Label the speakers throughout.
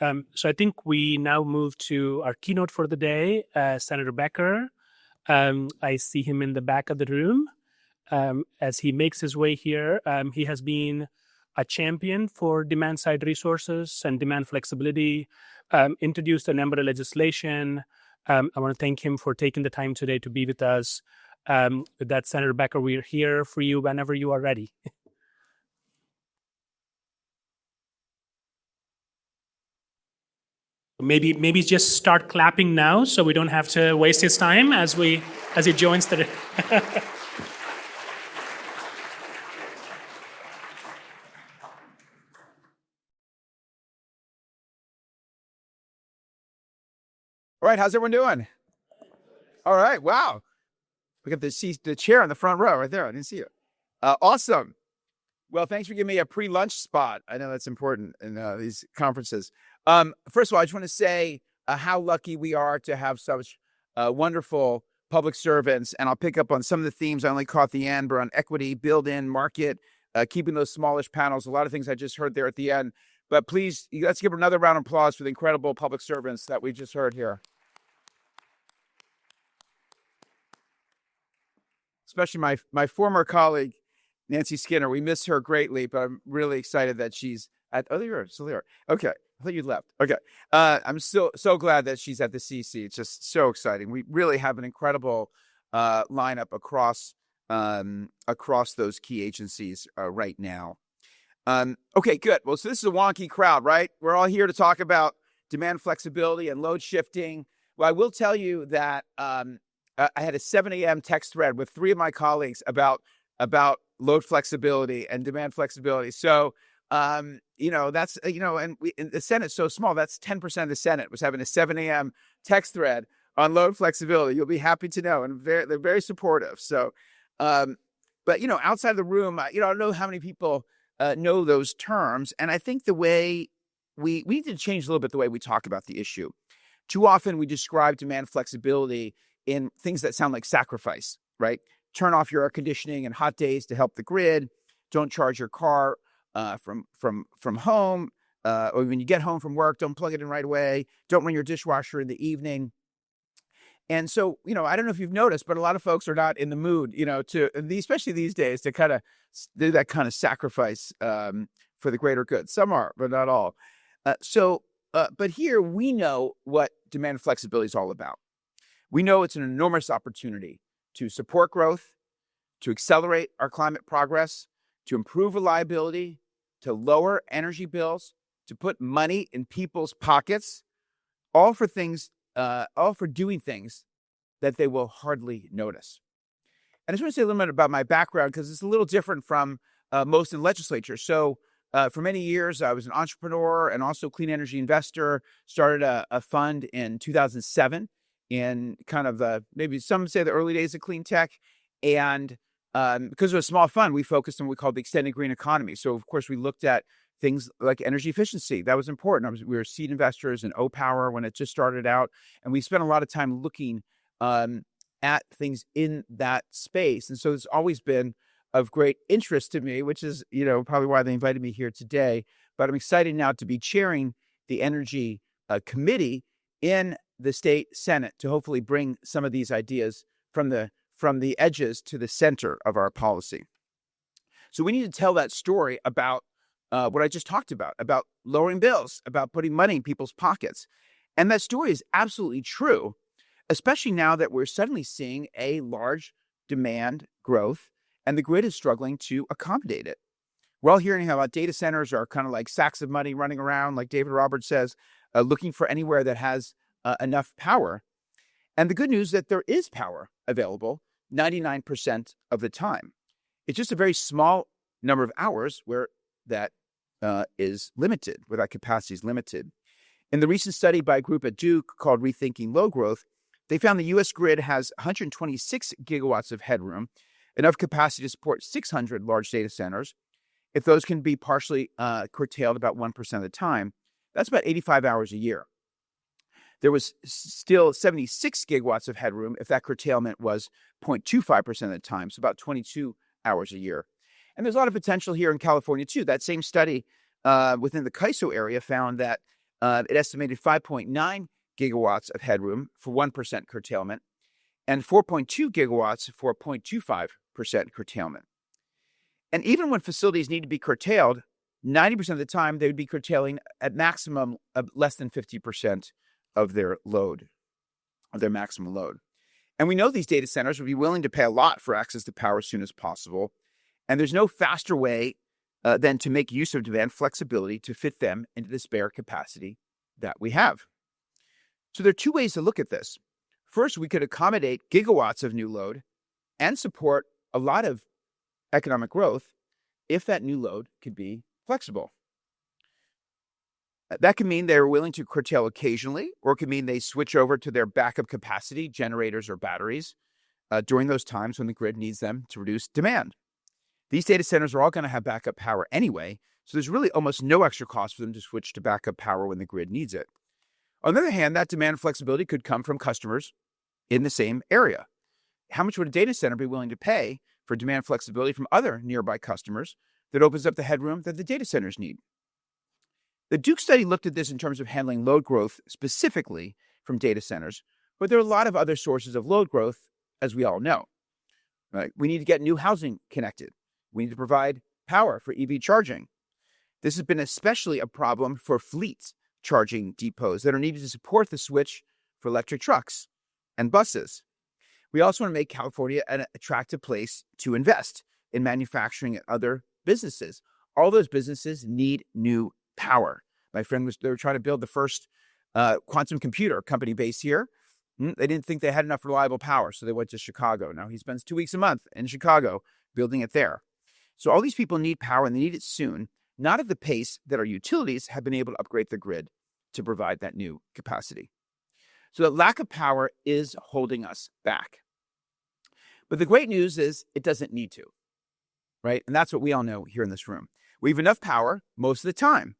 Speaker 1: So I think we now move to our keynote for the day, Senator Becker. I see him in the back of the room. As he makes his way here, he has been a champion for demand-side resources and demand flexibility, introduced a number of legislation. I want to thank him for taking the time today to be with us. With that, Senator Becker, we're here for you whenever you are ready. Maybe just start clapping now so we don't have to waste his time as he joins the...
Speaker 2: All right, how's everyone doing? All right, wow. We got the chair in the front row right there. I didn't see it. Awesome. Well, thanks for giving me a pre-lunch spot. I know that's important in these conferences. First of all, I just want to say how lucky we are to have such wonderful public servants. And I'll pick up on some of the themes. I only caught the end, but on equity, build-in, market, keeping those smallish panels, a lot of things I just heard there at the end. But please, let's give another round of applause for the incredible public servants that we just heard here. Especially my former colleague, Nancy Skinner. We miss her greatly, but I'm really excited that she's at... Oh, you're still there. Okay. I thought you left. Okay. I'm still so glad that she's at the CC. It's just so exciting. We really have an incredible lineup across those key agencies right now. Okay, good. Well, so this is a wonky crowd, right? We're all here to talk about demand flexibility and load shifting. Well, I will tell you that I had a 7 a.m. text thread with 3 of my colleagues about load flexibility and demand flexibility. So, that's, and the Senate's so small, that's 10% of the Senate was having a 7 a.m. text thread on load flexibility. You'll be happy to know. And they're very supportive. So, but, outside of the room, I don't know how many people know those terms. And I think the way we need to change a little bit the way we talk about the issue. Too often we describe demand flexibility in things that sound like sacrifice, right? Turn off your air conditioning and hot days to help the grid. Don't charge your car from home, or when you get home from work, don't plug it in right away. Don't run your dishwasher in the evening. And so, I don't know if you've noticed, but a lot of folks are not in the mood, especially these days, to kind of do that kind of sacrifice for the greater good. Some are, but not all. But here we know what demand flexibility is all about. We know it's an enormous opportunity to support growth, to accelerate our climate progress, to improve reliability, to lower energy bills, to put money in people's pockets, all for doing things that they will hardly notice. And I just want to say a little bit about my background because it's a little different from most in legislature. So for many years, I was an entrepreneur and also clean energy investor, started a fund in 2007 in kind of maybe some say the early days of clean tech. And because it was a small fund, we focused on what we called the extended green economy. So, of course, we looked at things like energy efficiency. That was important. We were seed investors in O-Power when it just started out. And we spent a lot of time looking at things in that space. And so it's always been of great interest to me, which is, probably why they invited me here today. But I'm excited now to be chairing the Energy Committee in the state Senate to hopefully bring some of these ideas from the edges to the center of our policy. So we need to tell that story about what I just talked about lowering bills, about putting money in people's pockets. And that story is absolutely true, especially now that we're suddenly seeing a large demand growth and the grid is struggling to accommodate it. We're all hearing about data centers are kind of like sacks of money running around, like David Roberts says, looking for anywhere that has enough power. And the good news is that there is power available 99% of the time. It's just a very small number of hours where that is limited, where that capacity is limited. In the recent study by a group at Duke called Rethinking Low Growth, they found the U.S. grid has 126 gigawatts of headroom, enough capacity to support 600 large data centers. If those can be partially curtailed about 1% of the time, that's about 85 hours a year. There was still 76 gigawatts of headroom if that curtailment was 0.25% of the time, so about 22 hours a year. And there's a lot of potential here in California, too. That same study within the CAISO area found that It estimated 5.9 gigawatts of headroom for 1% curtailment and 4.2 gigawatts for 0.25% curtailment. And even when facilities need to be curtailed, 90% of the time they would be curtailing at maximum of less than 50% of their load, of their maximum load. And we know these data centers would be willing to pay a lot for access to power as soon as possible. And there's no faster way than to make use of demand flexibility to fit them into the spare capacity that we have. So there are two ways to look at this. First, we could accommodate gigawatts of new load and support a lot of economic growth if that new load could be flexible. That could mean they're willing to curtail occasionally, or it could mean they switch over to their backup capacity, generators or batteries, during those times when the grid needs them to reduce demand. These data centers are all going to have backup power anyway, so there's really almost no extra cost for them to switch to backup power when the grid needs it. On the other hand, that demand flexibility could come from customers in the same area. How much would a data center be willing to pay for demand flexibility from other nearby customers that opens up the headroom that the data centers need? The Duke study looked at this in terms of handling load growth specifically from data centers, but there are a lot of other sources of load growth, as we all know. Right? We need to get new housing connected. We need to provide power for EV charging. This has been especially a problem for fleet charging depots that are needed to support the switch for electric trucks and buses. We also want to make California an attractive place to invest in manufacturing and other businesses. All those businesses need new power. My friend they were trying to build the first quantum computer company based here. They didn't think they had enough reliable power, so they went to Chicago. Now he spends 2 weeks a month in Chicago building it there. So all these people need power, and they need it soon, not at the pace that our utilities have been able to upgrade the grid to provide that new capacity. So the lack of power is holding us back. But the great news is it doesn't need to, right? And that's what we all know here in this room. We have enough power most of the time.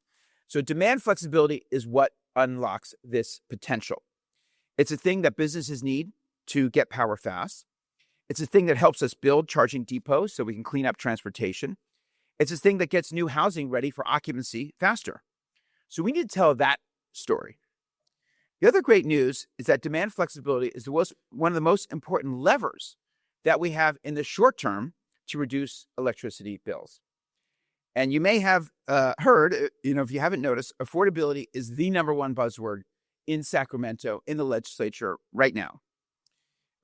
Speaker 2: So demand flexibility is what unlocks this potential. It's a thing that businesses need to get power fast. It's a thing that helps us build charging depots so we can clean up transportation. It's a thing that gets new housing ready for occupancy faster. So we need to tell that story. The other great news is that demand flexibility is one of the most important levers that we have in the short term to reduce electricity bills. And you may have heard, if you haven't noticed, affordability is the number one buzzword in Sacramento in the legislature right now.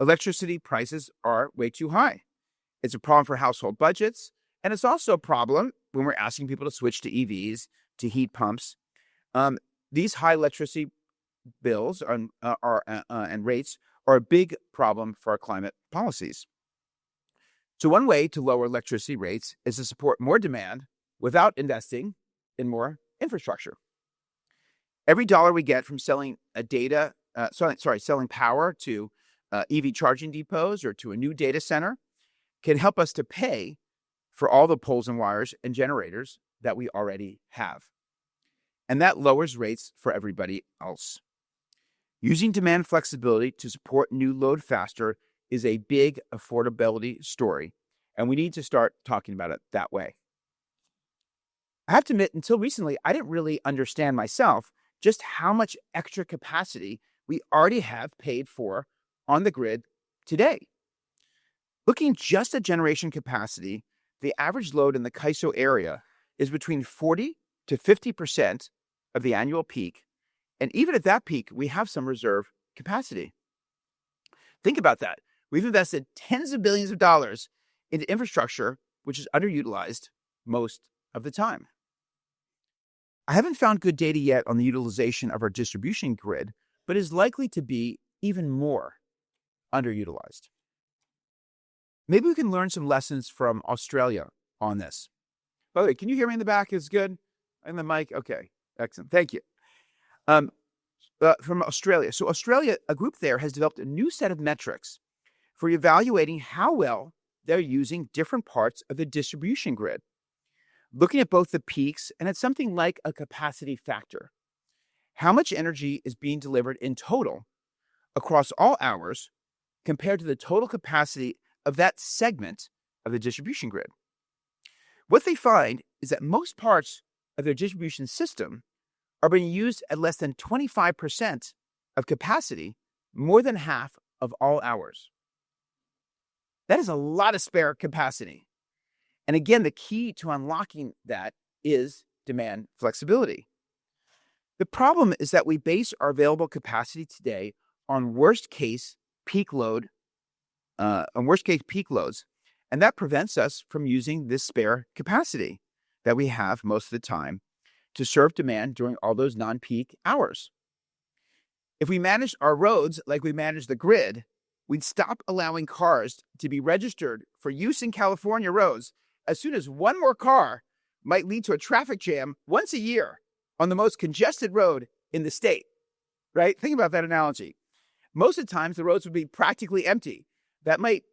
Speaker 2: Electricity prices are way too high. It's a problem for household budgets, and it's also a problem when we're asking people to switch to EVs, to heat pumps. These high electricity bills and rates are a big problem for our climate policies. So one way to lower electricity rates is to support more demand without investing in more infrastructure. Every dollar we get from selling selling power to EV charging depots or to a new data center can help us to pay for all the poles and wires and generators that we already have. And that lowers rates for everybody else. Using demand flexibility to support new load faster is a big affordability story, and we need to start talking about it that way. I have to admit, until recently, I didn't really understand myself just how much extra capacity we already have paid for on the grid today. Looking just at generation capacity, the average load in the CAISO area is between 40 to 50% of the annual peak, and even at that peak, we have some reserve capacity. Think about that. We've invested tens of billions of dollars into infrastructure, which is underutilized most of the time. I haven't found good data yet on the utilization of our distribution grid, but is likely to be even more underutilized. Maybe we can learn some lessons from Australia on this. By the way, can you hear me in the back? Is good? And the mic? Okay, excellent. Thank you. From Australia. So Australia, a group there has developed a new set of metrics for evaluating how well they're using different parts of the distribution grid, looking at both the peaks and at something like a capacity factor. How much energy is being delivered in total across all hours compared to the total capacity of that segment of the distribution grid? What they find is that most parts of their distribution system are being used at less than 25% of capacity, more than half of all hours. That is a lot of spare capacity. And again, the key to unlocking that is demand flexibility. The problem is that we base our available capacity today on worst case peak loads, and that prevents us from using this spare capacity that we have most of the time to serve demand during all those non-peak hours. If we managed our roads like we manage the grid, we'd stop allowing cars to be registered for use in California roads as soon as one more car might lead to a traffic jam once a year on the most congested road in the state, right? Think about that analogy. Most of the times, the roads would be practically empty. That might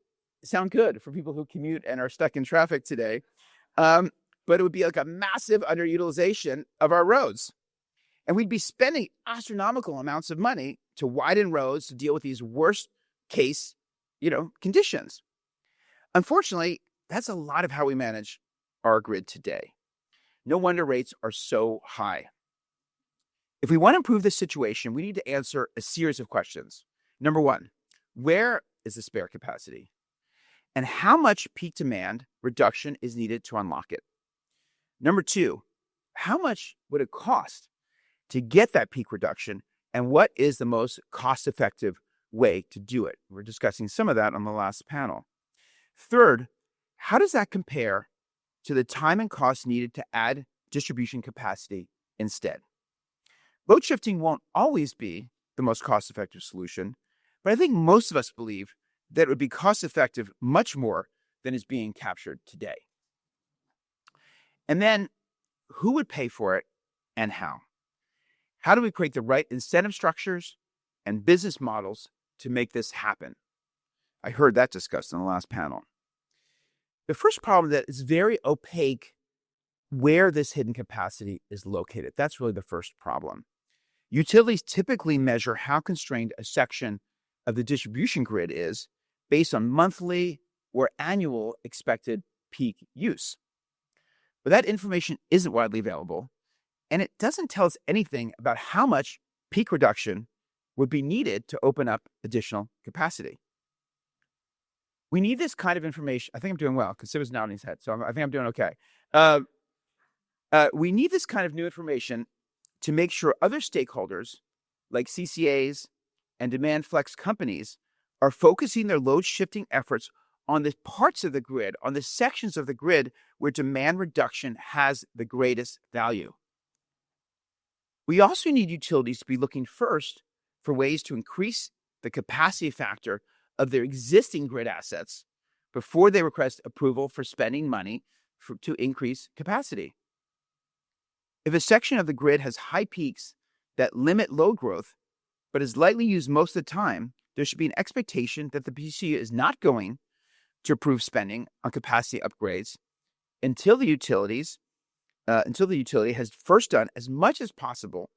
Speaker 2: sound good for people who commute and are stuck in traffic today, but it would be like a massive underutilization of our roads. And we'd be spending astronomical amounts of money to widen roads to deal with these worst case, conditions. Unfortunately, that's a lot of how we manage our grid today. No wonder rates are so high. If we want to improve this situation, we need to answer a series of questions. Number one, where is the spare capacity? And how much peak demand reduction is needed to unlock it? Number two, how much would it cost to get that peak reduction? And what is the most cost-effective way to do it? We're discussing some of that on the last panel. Third, how does that compare to the time and cost needed to add distribution capacity instead? Load shifting won't always be the most cost-effective solution, but I think most of us believe that it would be cost-effective much more than is being captured today. And then, who would pay for it and how? How do we create the right incentive structures and business models to make this happen? I heard that discussed in the last panel. The first problem that is very opaque where this hidden capacity is located. That's really the first problem. Utilities typically measure how constrained a section of the distribution grid is based on monthly or annual expected peak use. But that information isn't widely available, and it doesn't tell us anything about how much peak reduction would be needed to open up additional capacity. We need this kind of information. I think I'm doing well because Sid was nodding his head, so I think I'm doing okay. We need this kind of new information to make sure other stakeholders like CCAs and demand flex companies are focusing their load shifting efforts on the parts of the grid, on the sections of the grid where demand reduction has the greatest value. We also need utilities to be looking first for ways to increase the capacity factor of their existing grid assets before they request approval for spending money to increase capacity. If a section of the grid has high peaks that limit load growth, but is lightly used most of the time, there should be an expectation that the PUC is not going to approve spending on capacity upgrades until the utility has first done as much as possible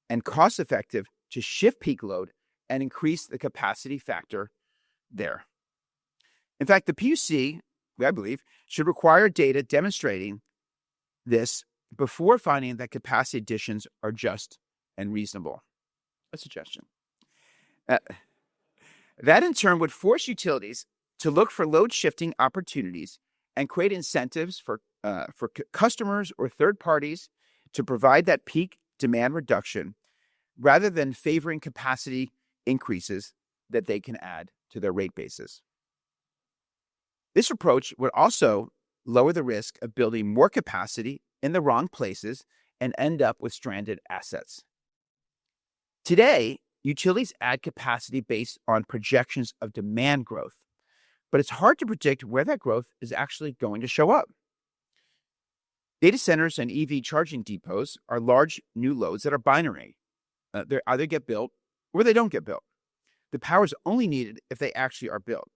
Speaker 2: and cost-effective to shift peak load and increase the capacity factor there. In fact, the PUC, I believe, should require data demonstrating this before finding that capacity additions are just and reasonable. A suggestion. That in turn would force utilities to look for load shifting opportunities and create incentives for customers or third parties to provide that peak demand reduction rather than favoring capacity increases that they can add to their rate bases. This approach would also lower the risk of building more capacity in the wrong places and end up with stranded assets. Today, utilities add capacity based on projections of demand growth, but it's hard to predict where that growth is actually going to show up. Data centers and EV charging depots are large new loads that are binary. They either get built or they don't get built. The power is only needed if they actually are built.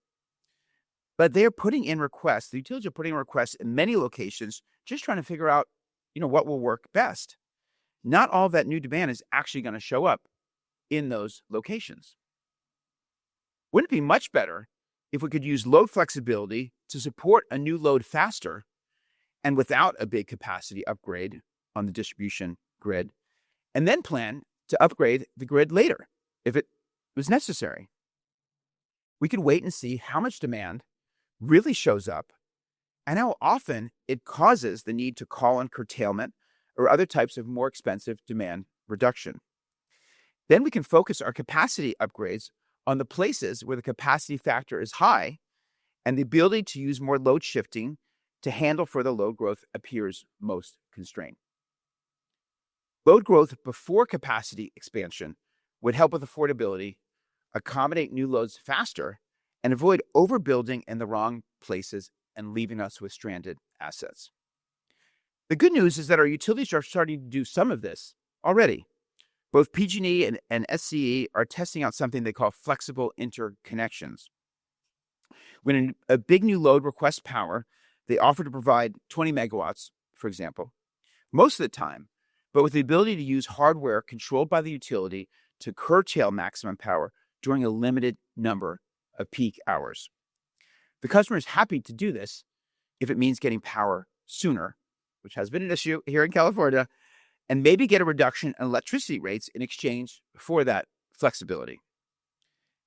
Speaker 2: But they are putting in requests, the utilities are putting in requests in many locations, just trying to figure out, what will work best. Not all of that new demand is actually going to show up in those locations. Wouldn't it be much better if we could use load flexibility to support a new load faster and without a big capacity upgrade on the distribution grid, and then plan to upgrade the grid later if it was necessary. We could wait and see how much demand really shows up and how often it causes the need to call on curtailment or other types of more expensive demand reduction. Then we can focus our capacity upgrades on the places where the capacity factor is high and the ability to use more load shifting to handle further load growth appears most constrained. Load growth before capacity expansion would help with affordability, accommodate new loads faster, and avoid overbuilding in the wrong places and leaving us with stranded assets. The good news is that our utilities are starting to do some of this already. Both PG&E and SCE are testing out something they call flexible interconnections. When a big new load requests power, they offer to provide 20 megawatts, for example, most of the time, but with the ability to use hardware controlled by the utility to curtail maximum power during a limited number of peak hours. The customer is happy to do this if it means getting power sooner, which has been an issue here in California, and maybe get a reduction in electricity rates in exchange for that flexibility.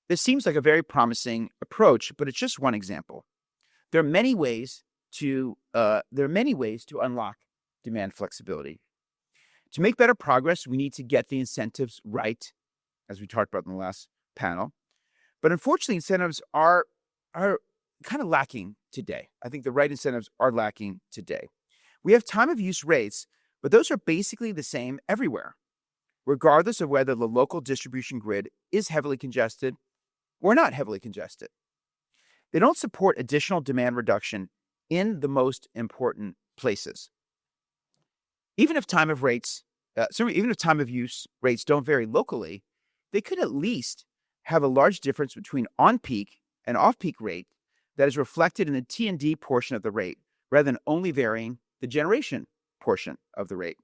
Speaker 2: This seems like a very promising approach, but it's just one example. There are many ways to unlock demand flexibility. To make better progress, we need to get the incentives right, as we talked about in the last panel. But unfortunately, incentives are kind of lacking today. I think the right incentives are lacking today. We have time of use rates, but those are basically the same everywhere, regardless of whether the local distribution grid is heavily congested or not heavily congested. They don't support additional demand reduction in the most important places. Even if time of use rates don't vary locally, they could at least have a large difference between on-peak and off-peak rate that is reflected in the T&D portion of the rate, rather than only varying the generation portion of the rate.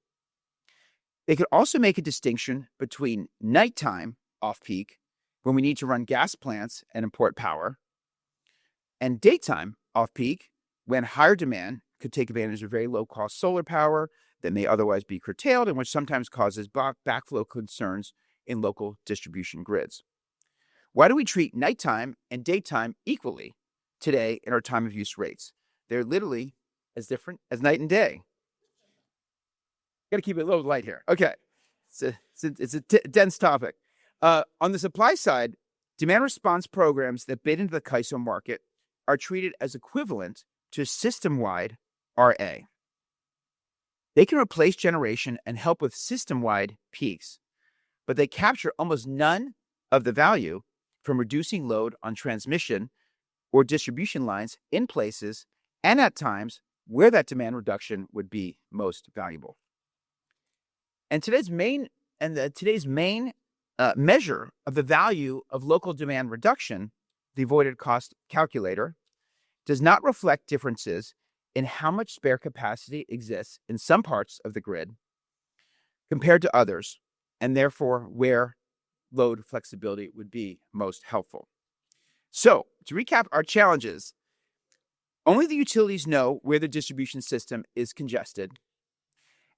Speaker 2: They could also make a distinction between nighttime off-peak, when we need to run gas plants and import power, and daytime off-peak, when higher demand could take advantage of very low-cost solar power that may otherwise be curtailed and which sometimes causes backflow concerns in local distribution grids. Why do we treat nighttime and daytime equally today in our time of use rates? They're literally as different as night and day. Got to keep it a little light here. Okay, it's a dense topic. On the supply side, demand response programs that bid into the CAISO market are treated as equivalent to system-wide RA. They can replace generation and help with system-wide peaks, but they capture almost none of the value from reducing load on transmission or distribution lines in places and at times where that demand reduction would be most valuable. And today's main measure of the value of local demand reduction, the avoided cost calculator, does not reflect differences in how much spare capacity exists in some parts of the grid compared to others, and therefore where load flexibility would be most helpful. So, to recap our challenges, only the utilities know where the distribution system is congested,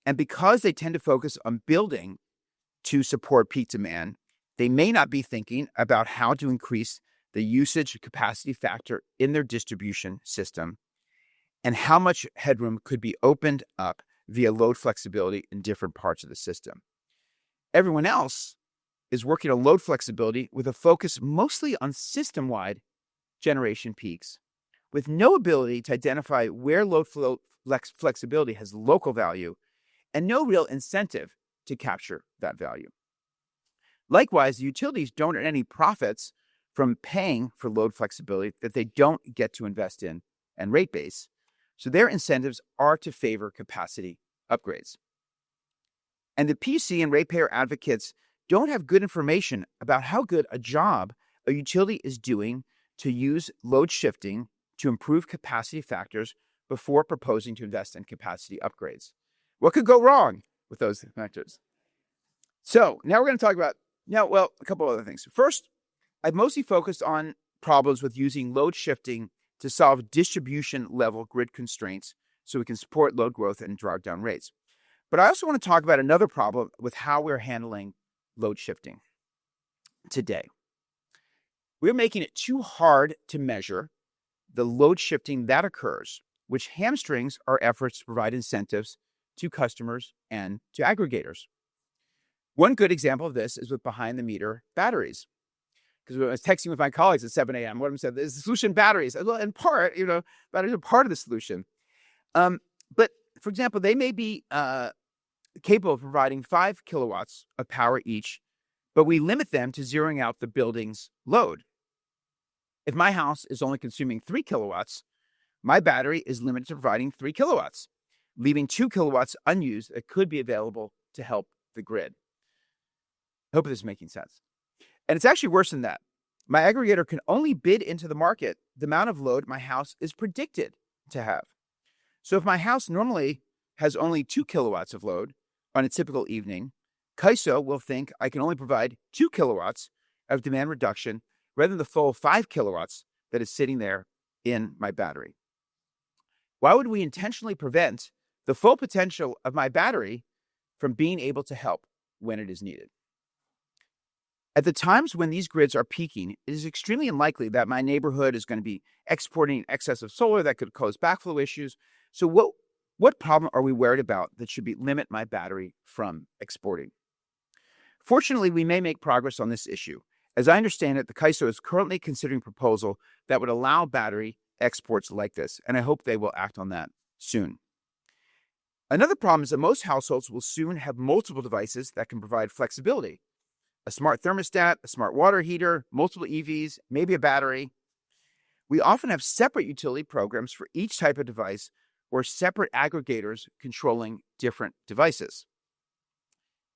Speaker 2: and because they tend to focus on building to support peak demand, they may not be thinking about how to increase the usage capacity factor in their distribution system and how much headroom could be opened up via load flexibility in different parts of the system. Everyone else is working on load flexibility with a focus mostly on system-wide generation peaks, with no ability to identify where load flexibility has local value and no real incentive to capture that value. Likewise, the utilities don't earn any profits from paying for load flexibility that they don't get to invest in and rate base, so their incentives are to favor capacity upgrades. And the PUC and ratepayer advocates don't have good information about how good a job a utility is doing to use load shifting to improve capacity factors before proposing to invest in capacity upgrades. What could go wrong with those factors? So now we're going to talk about, a couple other things. First, I've mostly focused on problems with using load shifting to solve distribution level grid constraints so we can support load growth and drive down rates. But I also want to talk about another problem with how we're handling load shifting today. We're making it too hard to measure the load shifting that occurs, which hamstrings our efforts to provide incentives to customers and to aggregators. One good example of this is with behind-the-meter batteries. Because when I was texting with my colleagues at 7 a.m., one of them said, "Is the solution batteries?" Well, in part, batteries are part of the solution. But for example, they may be capable of providing 5 kilowatts of power each, but we limit them to zeroing out the building's load. If my house is only consuming 3 kilowatts, my battery is limited to providing 3 kilowatts, leaving 2 kilowatts unused that could be available to help the grid. I hope this is making sense. And it's actually worse than that. My aggregator can only bid into the market the amount of load my house is predicted to have. So if my house normally has only 2 kilowatts of load on a typical evening, CAISO will think I can only provide 2 kilowatts of demand reduction rather than the full 5 kilowatts that is sitting there in my battery. Why would we intentionally prevent the full potential of my battery from being able to help when it is needed? At the times when these grids are peaking, it is extremely unlikely that my neighborhood is going to be exporting excess of solar that could cause backflow issues. So what problem are we worried about that should limit my battery from exporting? Fortunately, we may make progress on this issue. As I understand it, the CAISO is currently considering a proposal that would allow battery exports like this, and I hope they will act on that soon. Another problem is that most households will soon have multiple devices that can provide flexibility. A smart thermostat, a smart water heater, multiple EVs, maybe a battery. We often have separate utility programs for each type of device or separate aggregators controlling different devices.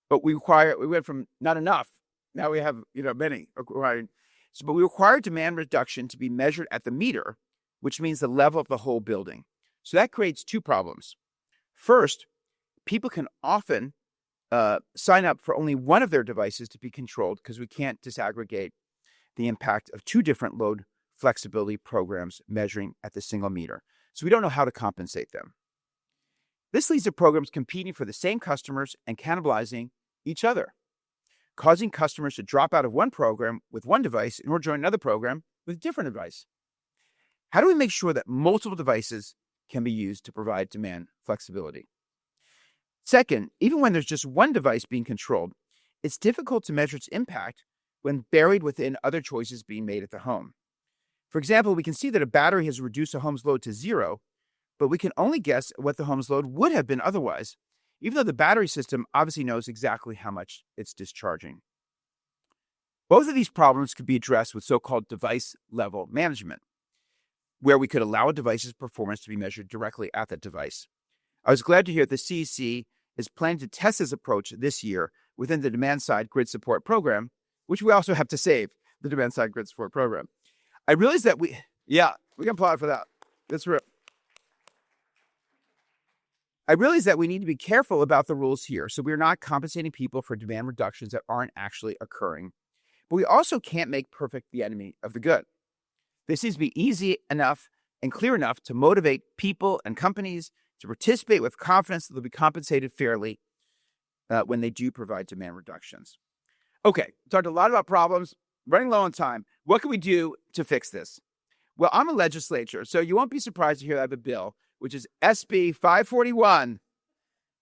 Speaker 2: But we went from not enough, now we have many required. But we require demand reduction to be measured at the meter, which means the level of the whole building. So that creates two problems. First, people can often sign up for only one of their devices to be controlled because we can't disaggregate the impact of two different load flexibility programs measuring at the single meter. So we don't know how to compensate them. This leads to programs competing for the same customers and cannibalizing each other, causing customers to drop out of one program with one device in order to join another program with a different device. How do we make sure that multiple devices can be used to provide demand flexibility? Second, even when there's just one device being controlled, it's difficult to measure its impact when buried within other choices being made at the home. For example, we can see that a battery has reduced a home's load to 0, but we can only guess what the home's load would have been otherwise, even though the battery system obviously knows exactly how much it's discharging. Both of these problems could be addressed with so-called device-level management, where we could allow a device's performance to be measured directly at that device. I was glad to hear the CEC is planning to test this approach this year within the demand-side grid support program, which we also have to save, the demand-side grid support program. I realize that we can applaud for that. That's real. I realize that we need to be careful about the rules here, so we're not compensating people for demand reductions that aren't actually occurring. But we also can't make perfect the enemy of the good. This needs to be easy enough and clear enough to motivate people and companies to participate with confidence that they'll be compensated fairly when they do provide demand reductions. Okay, talked a lot about problems, running low on time. What can we do to fix this? Well, I'm a legislator, so you won't be surprised to hear that I have a bill, which is SB 541,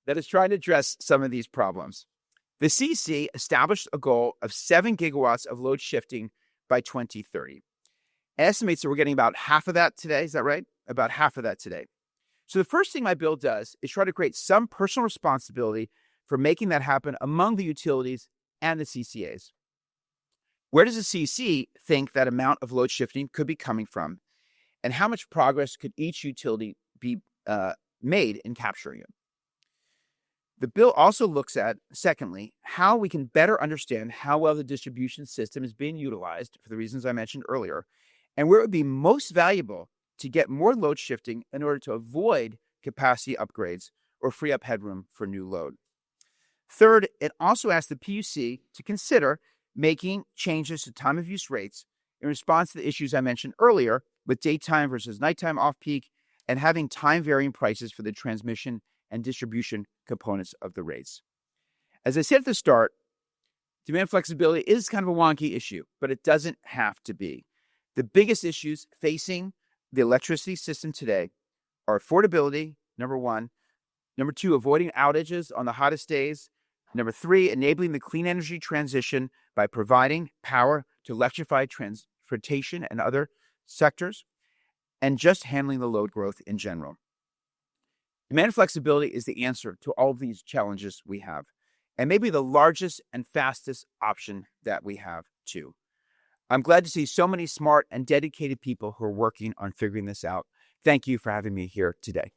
Speaker 2: that is trying to address some of these problems. The CEC established a goal of 7 gigawatts of load shifting by 2030. It estimates that we're getting about half of that today. Is that right? About half of that today. So the first thing my bill does is try to create some personal responsibility for making that happen among the utilities and the CCAs. Where does the CEC think that amount of load shifting could be coming from? And how much progress could each utility be made in capturing it? The bill also looks at, secondly, how we can better understand how well the distribution system is being utilized for the reasons I mentioned earlier, and where it would be most valuable to get more load shifting in order to avoid capacity upgrades or free up headroom for new load. Third, it also asks the PUC to consider making changes to time of use rates in response to the issues I mentioned earlier with daytime versus nighttime off-peak and having time varying prices for the transmission and distribution components of the race. As I said at the start, demand flexibility is kind of a wonky issue, but it doesn't have to be. The biggest issues facing the electricity system today are affordability, number one. Number two, avoiding outages on the hottest days. Number three, enabling the clean energy transition by providing power to electrify transportation and other sectors, and just handling the load growth in general. Demand flexibility is the answer to all of these challenges we have, and maybe the largest and fastest option that we have too. I'm glad to see so many smart and dedicated people who are working on figuring this out. Thank you for having me here today.